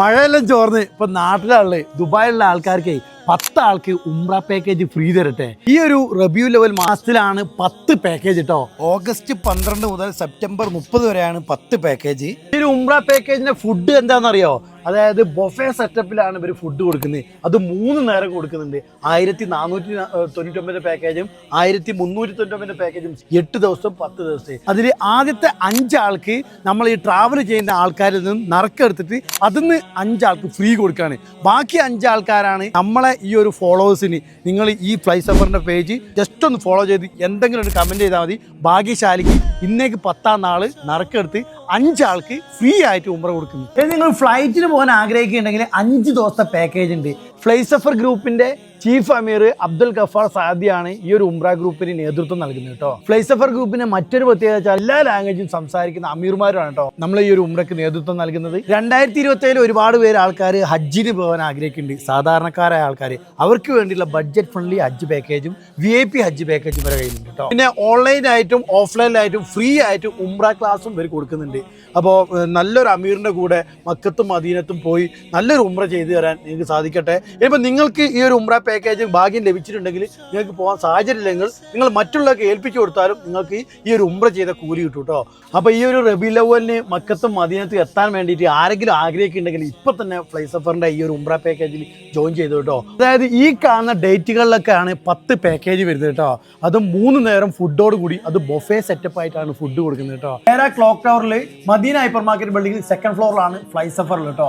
മഴയെല്ലാം ചോർന്ന് ഇപ്പൊ നാട്ടിലുള്ള ദുബായിലുള്ള ആൾക്കാർക്ക് 10 ആൾക്ക് ഉംറ പാക്കേജ് ഫ്രീ തരട്ടെ. ഈ ഒരു റബിയുൽ അവൽ മാസത്തിലാണ് 10 പാക്കേജ് കേട്ടോ. ഓഗസ്റ്റ് 12 മുതൽ സെപ്റ്റംബർ 30 വരെയാണ് 10 പാക്കേജ്. ഈ ഒരു ഉംറ പാക്കേജിന്റെ ഫുഡ് എന്താണെന്നറിയോ? അതായത് ബൊഫെ സെറ്റപ്പിലാണ് ഇവർ ഫുഡ് കൊടുക്കുന്നത്. അത് 3 നേരം കൊടുക്കുന്നുണ്ട്. 1499 പാക്കേജും 1399 പാക്കേജും 8 ദിവസവും 10 ദിവസവും. അതിൽ ആദ്യത്തെ 5 ആൾക്ക് നമ്മൾ ഈ ട്രാവൽ ചെയ്യുന്ന ആൾക്കാരിൽ നിന്ന് നറുക്കെടുത്തിട്ട് അതിന്ന് 5 ആൾക്ക് ഫ്രീ കൊടുക്കുകയാണ്. ബാക്കി 5 ആൾക്കാരാണ് നമ്മളെ ഈ ഒരു ഫോളോവേഴ്സിന്. നിങ്ങൾ ഈ ഫ്ലൈ സഫറിന്റെ പേജ് ജസ്റ്റ് ഒന്ന് ഫോളോ ചെയ്ത് എന്തെങ്കിലും ഒരു കമന്റ് ചെയ്താൽ മതി. ഭാഗ്യശാലിക്ക് ഇന്നേക്ക് 10ാം നാള് നറുക്കെടുത്ത് 5 ആൾക്ക് ഫ്രീ ആയിട്ട് ഉംറ കൊടുക്കുന്നു. നിങ്ങൾ ഫ്ലൈറ്റിന് പോകാൻ ആഗ്രഹിക്കുന്നുണ്ടെങ്കിൽ 5 ദിവസത്തെ പാക്കേജ് ഉണ്ട്. ഫ്ലൈ സഫർ ഗ്രൂപ്പിന്റെ ചീഫ് അമീർ അബ്ദുൽ ഗഫാർ സാദിയാണ് ഈ ഒരു ഉംറ ഗ്രൂപ്പിന് നേതൃത്വം നൽകുന്നത് കേട്ടോ. ഫ്ലൈ സഫർ ഗ്രൂപ്പിന്റെ മറ്റൊരു പ്രത്യേകത വെച്ചാൽ എല്ലാ ലാംഗ്വേജും സംസാരിക്കുന്ന അമീർമാരാണ് കേട്ടോ നമ്മൾ ഈ ഒരു ഉംറയ്ക്ക് നേതൃത്വം നൽകുന്നത്. 2027 ഒരുപാട് പേര് ആൾക്കാർ ഹജ്ജിന് പോകാൻ ആഗ്രഹിക്കുന്നുണ്ട്. സാധാരണക്കാരായ ആൾക്കാർ അവർക്ക് വേണ്ടിയുള്ള ബഡ്ജറ്റ് ഫ്രണ്ട്ലി ഹജ്ജ് പാക്കേജും VIP ഹജ്ജ് പാക്കേജും വരെ കഴിയുന്നുണ്ട് കേട്ടോ. പിന്നെ ഓൺലൈനായിട്ടും ഓഫ്ലൈനായിട്ടും ഫ്രീ ആയിട്ട് ഉംറ ക്ലാസ്സും ഇവർ കൊടുക്കുന്നുണ്ട്. അപ്പോൾ നല്ലൊരു അമീറിന്റെ കൂടെ മക്കത്തും മദീനത്തും പോയി നല്ലൊരു ഉംറ ചെയ്തു തരാൻ നിങ്ങൾക്ക് സാധിക്കട്ടെ. ഇപ്പം നിങ്ങൾക്ക് ഈ ഒരു ഉംറ പാക്കേജ് ഭാഗ്യം ലഭിച്ചിട്ടുണ്ടെങ്കിൽ നിങ്ങൾക്ക് പോകാൻ സാഹചര്യമില്ലെങ്കിൽ നിങ്ങൾ മറ്റുള്ളവർക്ക് ഏൽപ്പിച്ചു കൊടുത്താലും നിങ്ങൾക്ക് ഈ ഒരു ഉംറ ചെയ്ത കൂലി കിട്ടും കേട്ടോ. അപ്പോൾ ഈ ഒരു റബീഉൽ അവ്വലിന് മക്കത്തും മദീനത്തും എത്താൻ വേണ്ടിയിട്ട് ആരെങ്കിലും ആഗ്രഹിക്കുന്നുണ്ടെങ്കിൽ ഇപ്പം തന്നെ ഫ്ലൈ സഫറിന്റെ ഈ ഒരു ഉംറ പാക്കേജിൽ ജോയിൻ ചെയ്തു കേട്ടോ. അതായത് ഈ കാണുന്ന ഡേറ്റുകളിലൊക്കെയാണ് 10 പാക്കേജ് വരുന്നത് കേട്ടോ. അത് 3 നേരം ഫുഡോട് കൂടി അത് ബൊഫെ സെറ്റപ്പ് ആയിട്ടാണ് ഫുഡ് കൊടുക്കുന്നത് കേട്ടോ. ക്ലോക്ക് ടവറിൽ മദീന ഹൈപ്പർ മാർക്കറ്റ് ബിൽഡിംഗിൽ 2nd ഫ്ലോറിലാണ് ഫ്ലൈ സഫറിൽ കേട്ടോ.